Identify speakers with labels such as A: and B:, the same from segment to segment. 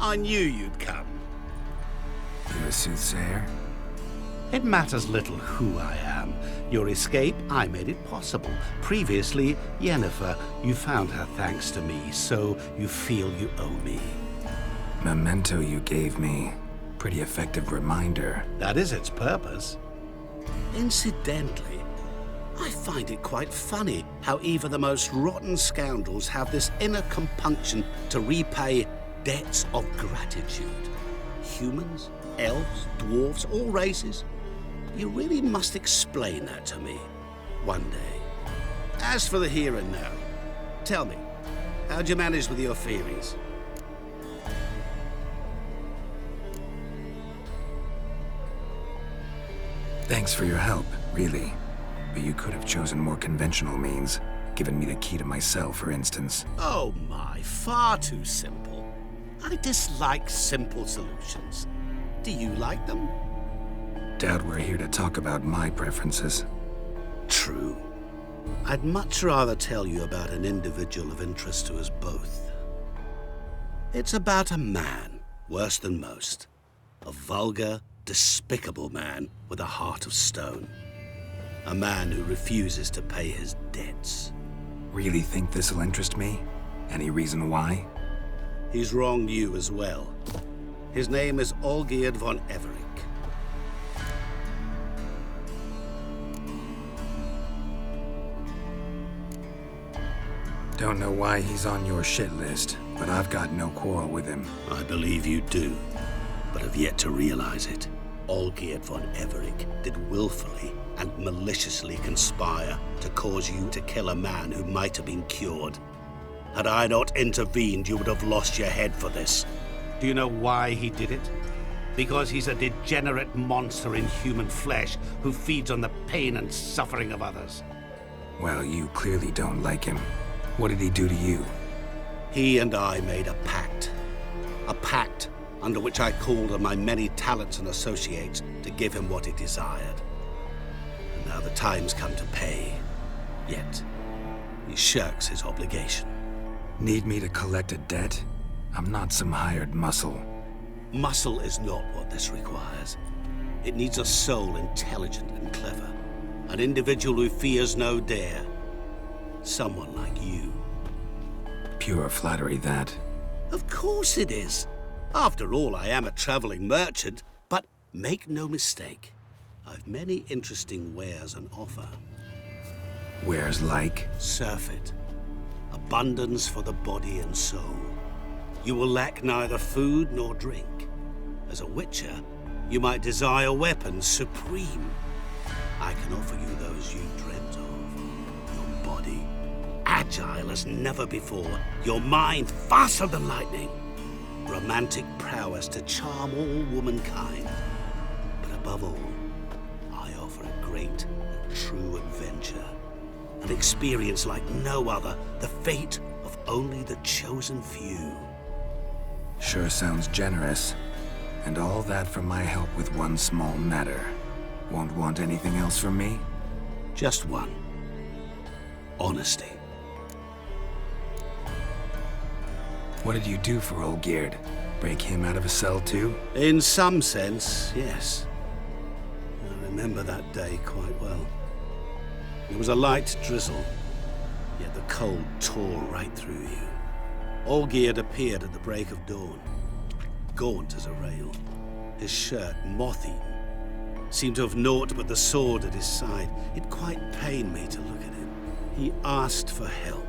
A: I knew you'd come.
B: You a soothsayer?
A: It matters little who I am. Your escape, I made it possible. Previously, Yennefer, you found her thanks to me, so you feel you owe me.
B: Memento you gave me. Pretty effective reminder.
A: That is its purpose. Incidentally, I find it quite funny how even the most rotten scoundrels have this inner compunction to repay debts of gratitude. Humans, elves, dwarves, all races. You really must explain that to me one day. As for the here and now, tell me, how'd you manage with your feelings?
B: Thanks for your help, really. But you could have chosen more conventional means. Given me the key to my cell, for instance.
A: Oh my, far too simple. I dislike simple solutions. Do you like them?
B: Doubt we're here to talk about my preferences.
A: True. I'd much rather tell you about an individual of interest to us both. It's about a man, worse than most. A vulgar, despicable man with a heart of stone. A man who refuses to pay his debts.
B: Really think this'll interest me? Any reason why?
A: He's wronged you as well. His name is Olgierd von Everec.
B: Don't know why he's on your shit list, but I've got no quarrel with him.
A: I believe you do, but have yet to realize it. Olgierd von Everec did willfully and maliciously conspire to cause you to kill a man who might have been cured. Had I not intervened, you would have lost your head for this. Do you know why he did it? Because he's a degenerate monster in human flesh who feeds on the pain and suffering of others.
B: Well, you clearly don't like him. What did he do to you?
A: He and I made a pact. A pact under which I called on my many talents and associates to give him what he desired. And now the time's come to pay. Yet, he shirks his obligation.
B: Need me to collect a debt? I'm not some hired muscle.
A: Muscle is not what this requires. It needs a soul intelligent and clever. An individual who fears no dare. Someone like you.
B: Pure flattery, that.
A: Of course it is. After all, I am a traveling merchant, but make no mistake. I've many interesting wares on offer.
B: Wares like?
A: Surfeit. Abundance for the body and soul. You will lack neither food nor drink. As a witcher, you might desire weapons supreme. I can offer you those you dreamt of. Your body, agile as never before. Your mind, faster than lightning. Romantic prowess to charm all womankind. But above all, I offer a great and true adventure. An experience like no other. The fate of only the chosen few.
B: Sure sounds generous. And all that for my help with one small matter. Won't want anything else from me?
A: Just one. Honesty.
B: What did you do for Olgierd? Break him out of a cell too?
A: In some sense, yes. I remember that day quite well. It was a light drizzle, yet the cold tore right through you. Olgierd appeared at the break of dawn, gaunt as a rail, his shirt moth-eaten. Seemed to have naught but the sword at his side. It quite pained me to look at him. He asked for help,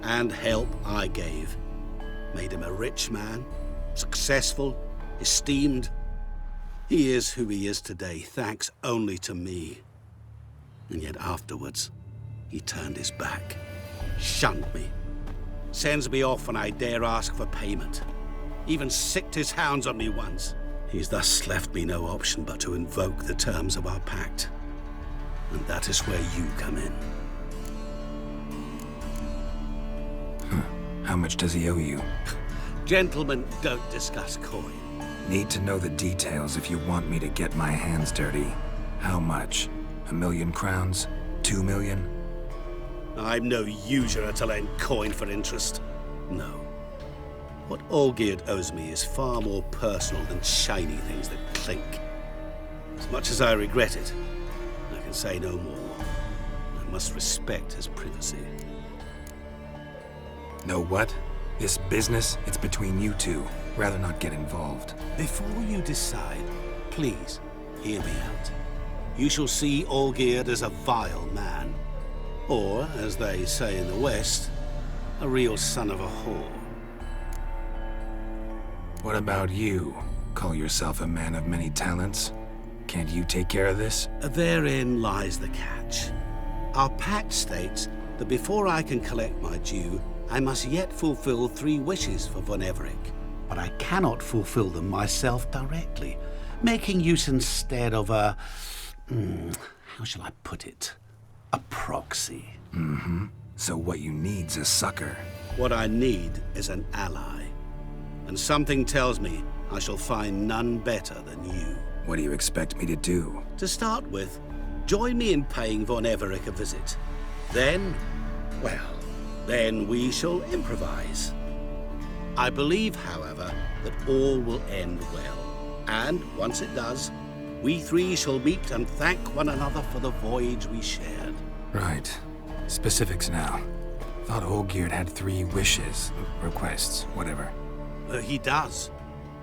A: and help I gave. Made him a rich man, successful, esteemed. He is who he is today, thanks only to me. And yet afterwards, he turned his back, shunned me, sends me off when I dare ask for payment. Even sicked his hounds on me once. He's thus left me no option but to invoke the terms of our pact. And that is where you come in.
B: How much does he owe you?
A: Gentlemen don't discuss coin.
B: Need to know the details if you want me to get my hands dirty. How much? 1,000,000 crowns? 2 million?
A: I'm no usurer to lend coin for interest. No. What Olgierd owes me is far more personal than shiny things that clink. As much as I regret it, I can say no more. I must respect his privacy.
B: Know what? This business, it's between you two. Rather not get involved.
A: Before you decide, please hear me out. You shall see Olgierd as a vile man. Or, as they say in the West, a real son of a whore.
B: What about you? Call yourself a man of many talents? Can't you take care of this?
A: Therein lies the catch. Our pact states that before I can collect my due, I must yet fulfill 3 wishes for Von Everec. But I cannot fulfill them myself directly, making use instead of a... how shall I put it? A proxy.
B: So what you need's a sucker.
A: What I need is an ally. And something tells me I shall find none better than you.
B: What do you expect me to do?
A: To start with, join me in paying Von Everec a visit. Then, well, then we shall improvise. I believe, however, that all will end well. And once it does, we 3 shall meet and thank one another for the voyage we shared.
B: Right. Specifics now. Thought Olgierd had 3 wishes, requests, whatever.
A: He does.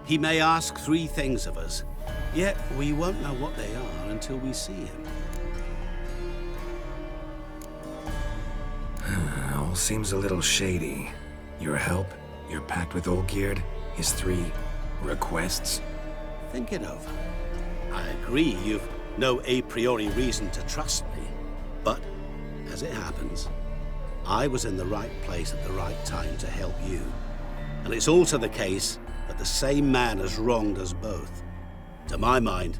A: He may ask 3 things of us, yet we won't know what they are until we see him.
B: All seems a little shady. Your help, your pact with Olgierd, his 3 requests.
A: Think it over. I agree you've no a priori reason to trust me, but as it happens, I was in the right place at the right time to help you. And it's also the case that the same man has wronged us both. To my mind,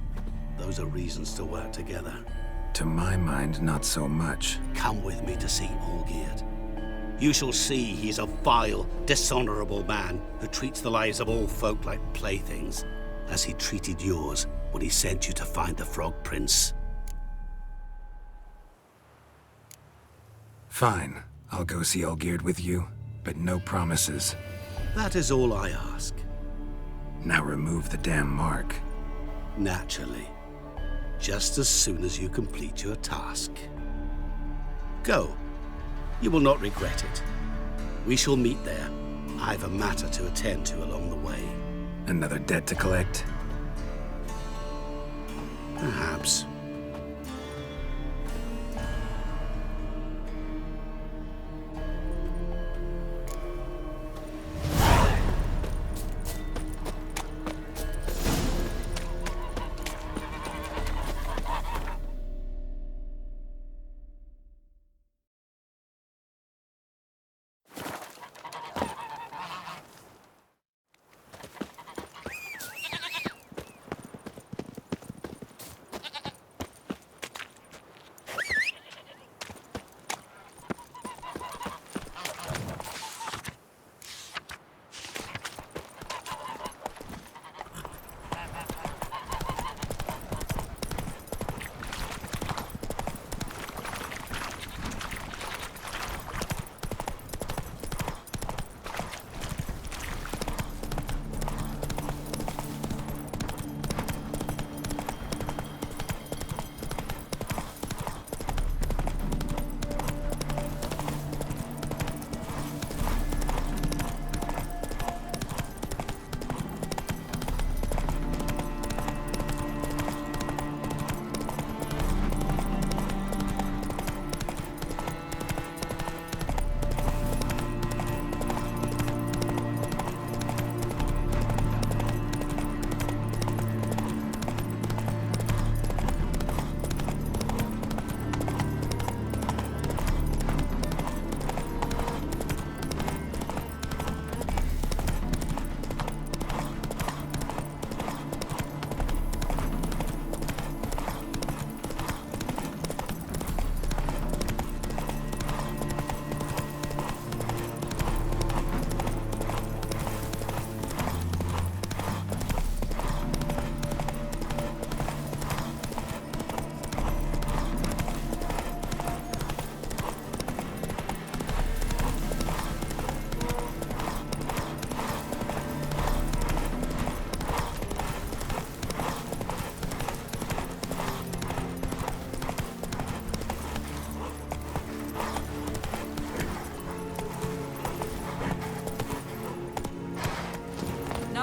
A: those are reasons to work together.
B: To my mind, not so much.
A: Come with me to see Olgierd. You shall see he's a vile, dishonorable man who treats the lives of all folk like playthings, as he treated yours when he sent you to find the Frog Prince.
B: Fine. I'll go see Olgierd with you, but no promises.
A: That is all I ask.
B: Now remove the damn mark.
A: Naturally. Just as soon as you complete your task. Go. You will not regret it. We shall meet there. I've a matter to attend to along the way.
B: Another debt to collect?
A: Perhaps.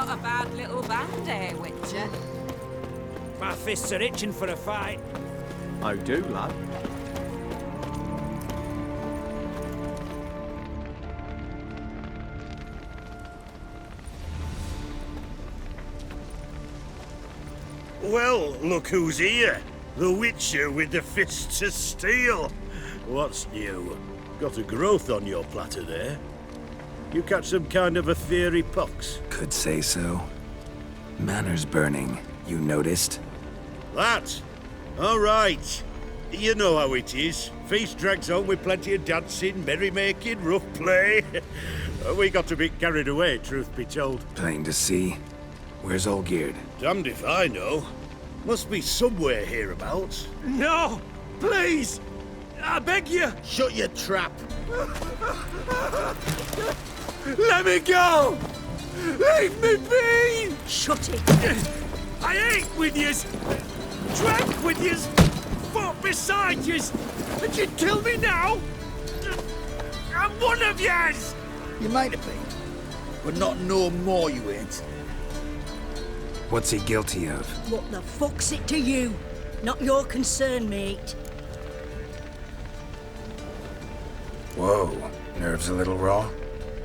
C: Not a bad little band, eh, Witcher?
D: My fists are itching for a fight.
E: Oh, do, lad?
F: Well, look who's here. The Witcher with the fists of steel. What's new? Got a growth on your platter there. You catch some kind of a theory pox?
B: Could say so. Manor's burning, you noticed?
F: That? All right. You know how it is. Feast drags on with plenty of dancing, merrymaking, rough play. We got a bit carried away, truth be told.
B: Plain to see. Where's Olgierd?
F: Damned if I know. Must be somewhere hereabouts.
D: No! Please! I beg you!
F: Shut your trap.
D: Let me go! Leave me be!
G: Shut it!
D: I ate with yous! Drank with yous! Fought beside yous! And you'd kill me now? I'm one of yous!
H: You might have been, but not no more you ain't.
B: What's he guilty of?
G: What the fuck's it to you? Not your concern, mate.
B: Whoa, nerves a little raw?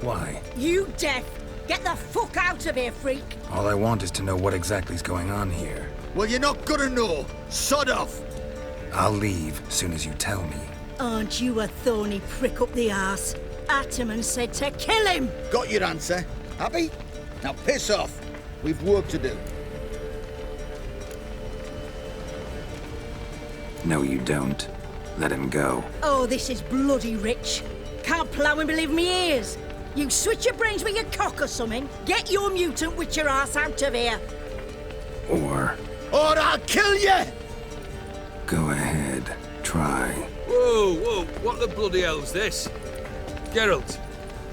B: Why?
G: You deaf! Get the fuck out of here, freak!
B: All I want is to know what exactly is going on here.
H: Well, you're not gonna know. Sod off.
B: I'll leave soon as you tell me.
G: Aren't you a thorny prick up the arse? Ataman said to kill him!
H: Got your answer. Happy? Now piss off. We've work to do.
B: No, you don't. Let him go.
G: Oh, this is bloody rich. Can't plough and believe me ears. You switch your brains with your cock or something. Get your mutant witcher ass out of here.
B: Or
H: Or I'll kill you!
B: go ahead, try.
I: Whoa, whoa, what the bloody hell's this? Geralt,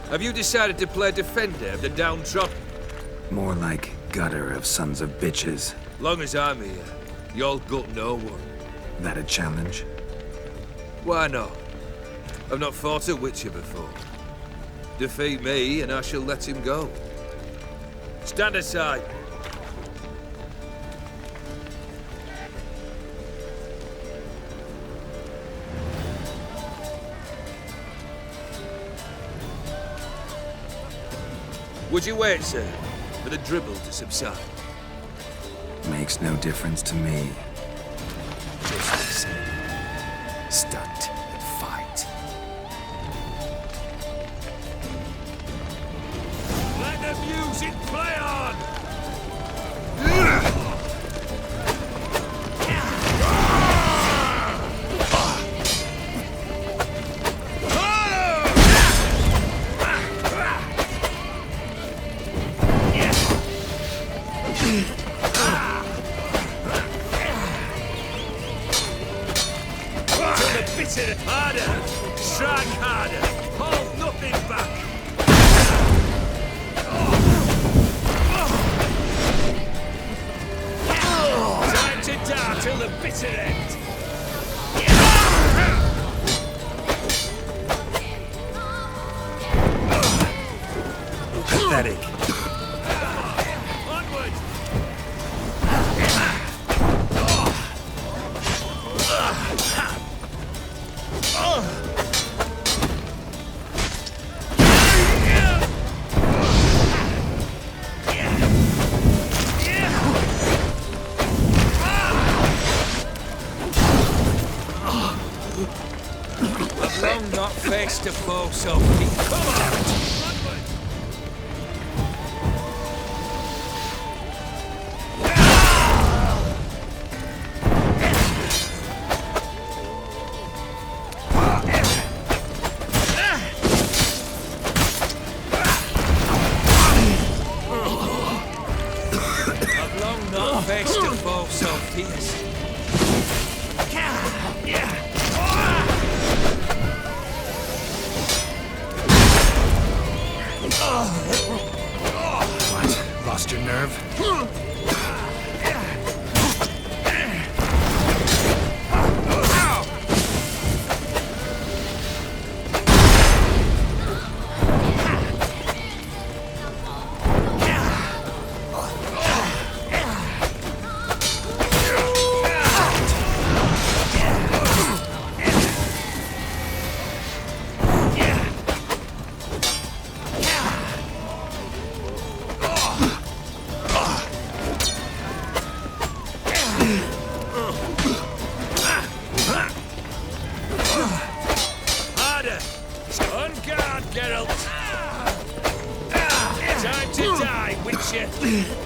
I: have you decided to play defender of the downtrodden?
B: More like gutter of sons of bitches.
I: Long as I'm here, you'll gut no one.
B: That a challenge?
I: Why not? I've not fought a Witcher before. Defeat me and I shall let him go. Stand aside. Would you wait, sir, for the dribble to subside?
B: Makes no difference to me.
E: Just listen. Stunt and fight.
D: Let the music play on! Harder! Strike harder! Hold nothing back! Time to die till the bitter end!
B: Pathetic.
D: Onward!
I: I've long not faced a foe so big. Come on! I've long not faced a foe so fierce.
B: What? Lost your nerve?
D: witcher!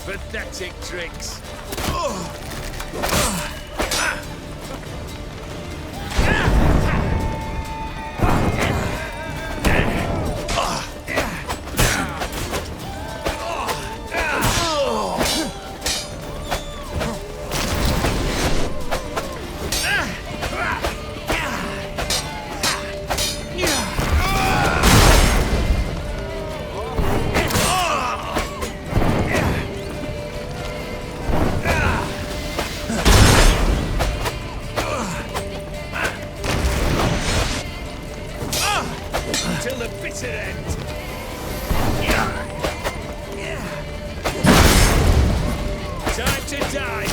D: Pathetic tricks. Till the bitter end. Time to die,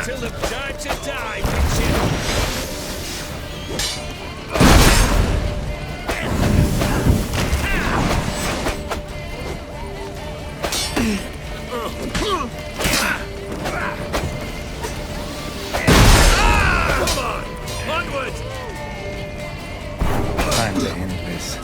D: Till the time to die, come on, onward!
B: Time to end this.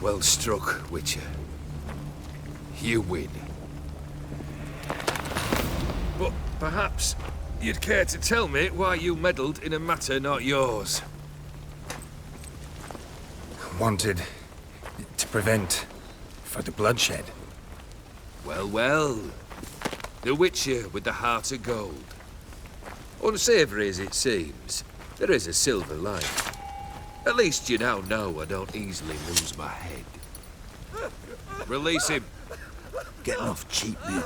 I: Well struck, Witcher. You win. But perhaps you'd care to tell me why you meddled in a matter not yours.
B: Wanted to prevent further bloodshed.
I: Well, well. The Witcher with the heart of gold. Unsavoury as it seems, there is a silver lining. At least you now know I don't easily lose my head. Release him.
H: Getting off cheap, mate.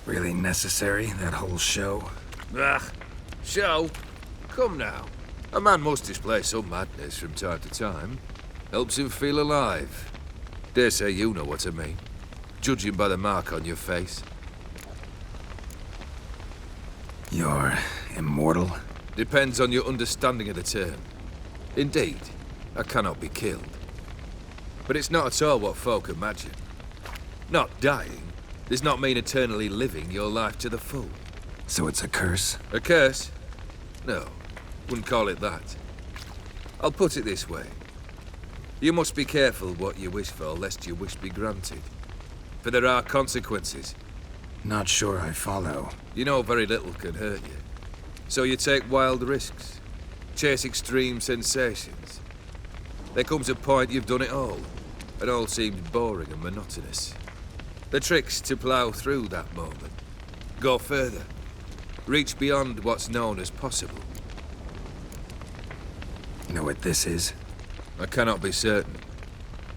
B: Really necessary, that whole show?
I: Ugh. Show? Come now. A man must display some madness from time to time. Helps him feel alive. Dare say you know what I mean. Judging by the mark on your face.
B: You're immortal?
I: Depends on your understanding of the term. Indeed, I cannot be killed. But it's not at all what folk imagine. Not dying does not mean eternally living your life to the full.
B: So it's a curse?
I: A curse? No, wouldn't call it that. I'll put it this way. You must be careful what you wish for, lest your wish be granted. For there are consequences.
B: Not sure I follow.
I: You know very little can hurt you. So you take wild risks. Chase extreme sensations. There comes a point you've done it all. It all seems boring and monotonous. The trick's to plough through that moment. Go further. Reach beyond what's known as possible.
B: You know what this is?
I: I cannot be certain,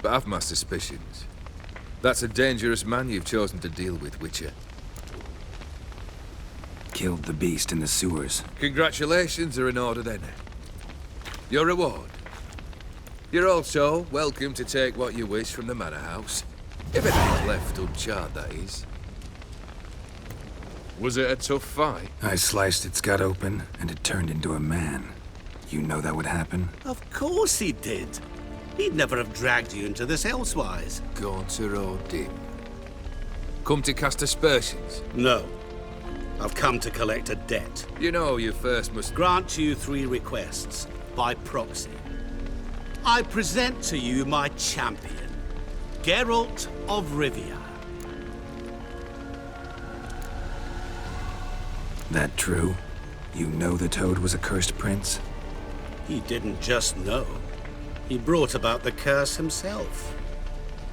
I: but I've my suspicions. That's a dangerous man you've chosen to deal with, Witcher.
B: Killed the beast in the sewers.
I: Congratulations are in order then. Your reward. You're also welcome to take what you wish from the manor house. If anything's left uncharred, that is. Was it a tough fight?
B: I sliced its gut open, and it turned into a man. You know that would happen?
A: Of course he did. He'd never have dragged you into this elsewise.
I: Gaunter O'Dim. Come to cast aspersions?
A: No. I've come to collect a debt.
I: You know you first must...
A: Grant you 3 requests, by proxy. I present to you my champion, Geralt of Rivia.
B: That true? You know the Toad was a cursed prince?
A: He didn't just know. He brought about the curse himself.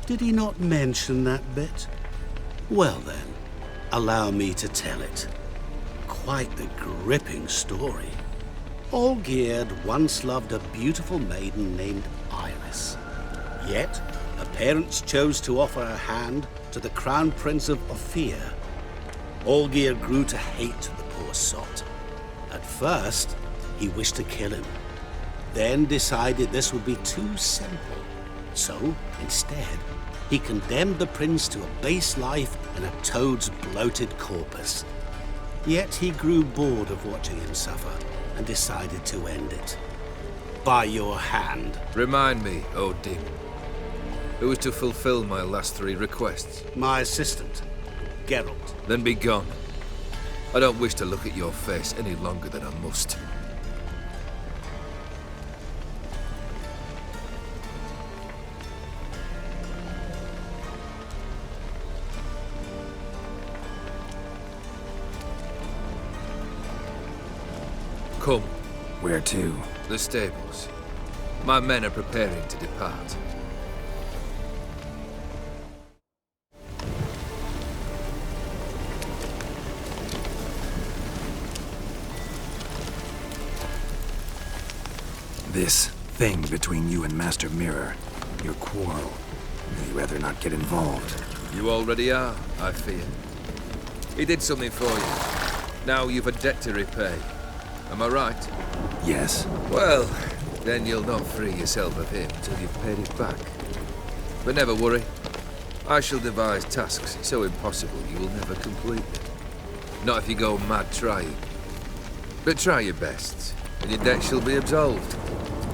A: Did he not mention that bit? Well then, allow me to tell it. Quite the gripping story. Olgierd once loved a beautiful maiden named Iris. Yet, her parents chose to offer her hand to the Crown Prince of Ophir. Olgierd grew to hate the poor sot. At first, he wished to kill him. Then decided this would be too simple. So, instead, he condemned the prince to a base life in a toad's bloated corpus. Yet he grew bored of watching him suffer and decided to end it. By your hand.
I: Remind me, O'Dim. Who is to fulfill my last 3 requests?
A: My assistant, Geralt.
I: Then be gone. I don't wish to look at your face any longer than I must. Come.
B: Where to?
I: The stables. My men are preparing to depart.
B: This thing between you and Master Mirror. Your quarrel. You'd rather not get involved.
I: You already are, I fear. He did something for you. Now you've a debt to repay. Am I right?
B: Yes.
I: Well, then you'll not free yourself of him till you've paid it back. But never worry. I shall devise tasks so impossible you will never complete them. Not if you go mad trying. But try your best, and your debt shall be absolved,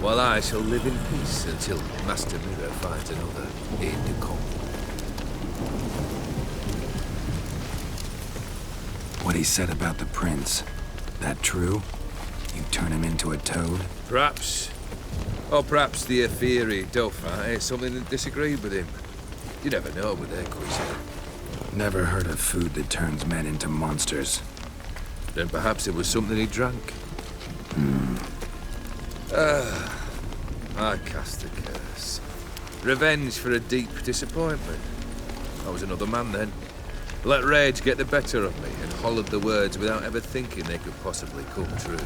I: while I shall live in peace until Master Mirror finds another aide-de-camp.
B: What he said about the prince, that true? You turn him into a toad?
I: Perhaps. Or perhaps the Aphiri Dauphin ate something that disagreed with him. You never know with their cuisine.
B: Never heard of food that turns men into monsters.
I: Then perhaps it was something he drank. I cast a curse. Revenge for a deep disappointment. I was another man then. Let rage get the better of me and hollered the words without ever thinking they could possibly come true.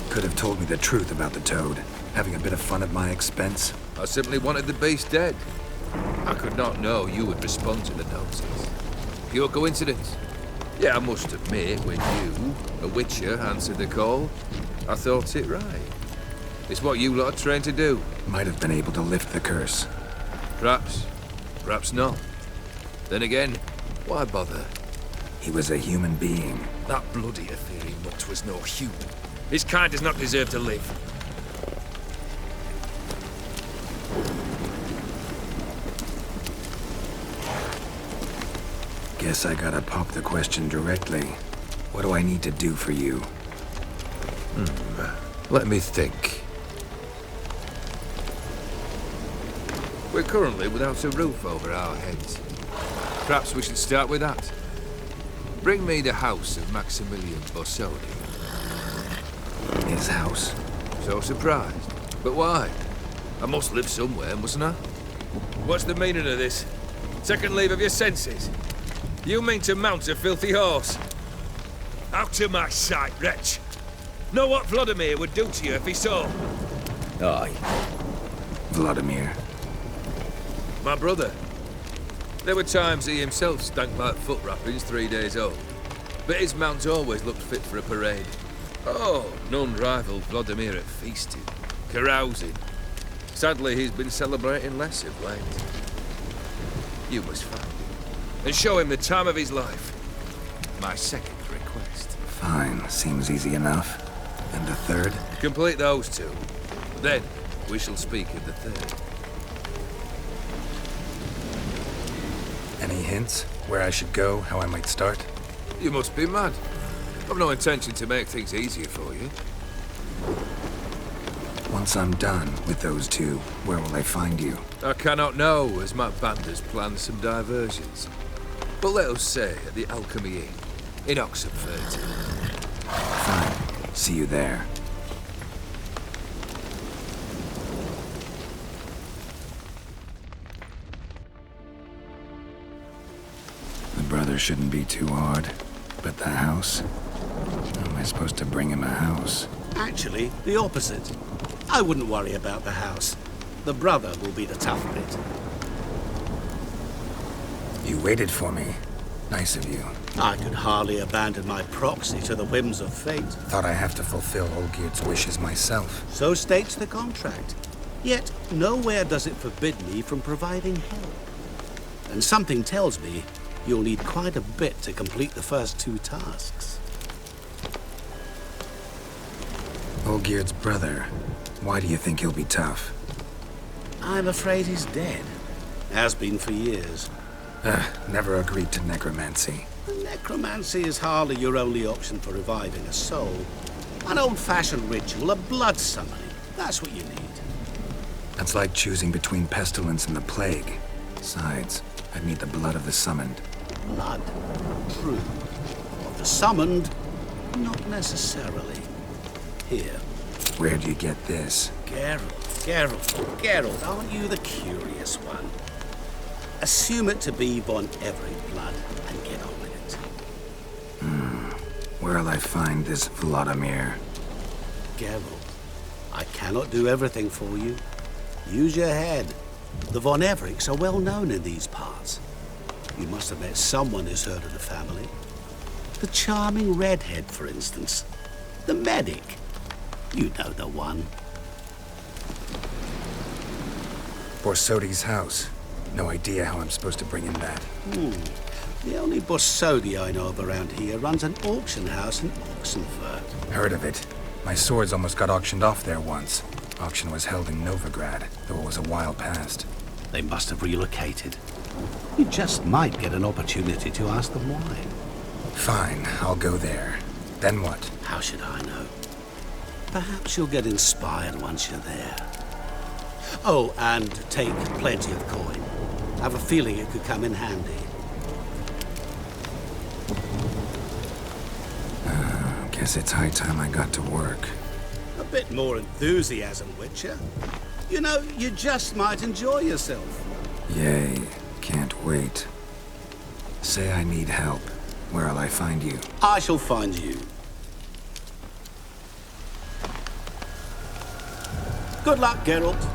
B: Could have told me the truth about the Toad, having a bit of fun at my expense.
I: I simply wanted the beast dead. I could not know you would respond to the nonsense. Pure coincidence. Yeah, I must admit, when you, a Witcher, answered the call, I thought it right. It's what you lot are trained to do.
B: Might have been able to lift the curse.
I: Perhaps. Perhaps not. Then again, why bother?
B: He was a human being.
I: That bloody Aetherian mutt was no human. His kind does not deserve to live.
B: Guess I gotta pop the question directly. What do I need to do for you?
I: Let me think. We're currently without a roof over our heads. Perhaps we should start with that. Bring me the house of Maximilian Borsodi.
B: His house?
I: So surprised. But why? I must live somewhere, mustn't I? What's the meaning of this? Second leave of your senses? You mean to mount a filthy horse? Out of my sight, wretch! Know what Vladimir would do to you if he saw?
H: Aye.
B: Vladimir.
I: My brother. There were times he himself stank like foot wrappings 3 days old. But his mount always looked fit for a parade. Oh, none rivaled Vladimir at feasting, carousing. Sadly, he's been celebrating less of late. You must find him and show him the time of his life. My second request.
B: Fine, seems easy enough. And the third?
I: Complete those two. Then, we shall speak of the third.
B: Any hints? Where I should go? How I might start?
I: You must be mad. I've no intention to make things easier for you.
B: Once I'm done with those two, where will I find you?
I: I cannot know, as my band has planned some diversions. But let us say at the Alchemy Inn, in Oxenfurt.
B: Fine. See you there. The brother shouldn't be too hard. But the house? How am I supposed to bring him a house?
A: Actually, the opposite. I wouldn't worry about the house. The brother will be the tough bit.
B: You waited for me. Nice of you.
A: I could hardly abandon my proxy to the whims of fate.
B: Thought I have to fulfill Olgierd's wishes myself.
A: So states the contract. Yet, nowhere does it forbid me from providing help. And something tells me you'll need quite a bit to complete the first two tasks.
B: Olgierd's brother. Why do you think he'll be tough?
A: I'm afraid he's dead. Has been for years.
B: Never agreed to necromancy.
A: Necromancy is hardly your only option for reviving a soul. An old-fashioned ritual, a blood summoning. That's what you need.
B: That's like choosing between pestilence and the plague. Besides, I'd need the blood of the summoned.
A: Blood. True. Of the summoned, not necessarily. Here.
B: Where do you get this?
A: Geralt, aren't you the curious one? Assume it to be Von Everett blood and get on with it.
B: Where'll I find this Vladimir?
A: Geralt, I cannot do everything for you. Use your head. The Von Evericks are well known in these parts. You must have met someone who's heard of the family. The charming redhead, for instance. The medic. You know the one.
B: Borsodi's house. No idea how I'm supposed to bring in that.
A: The only Borsodi I know of around here runs an auction house in Oxenfurt.
B: Heard of it. My swords almost got auctioned off there once. Auction was held in Novigrad, though it was a while past.
A: They must have relocated. You just might get an opportunity to ask them why.
B: Fine, I'll go there. Then what?
A: How should I know? Perhaps you'll get inspired once you're there. Oh, and take plenty of coin. I have a feeling it could come in handy.
B: Guess it's high time I got to work.
A: A bit more enthusiasm, Witcher. You know, you just might enjoy yourself.
B: Yay, can't wait. Say I need help. Where'll I find you?
A: I shall find you. Good luck, Geralt.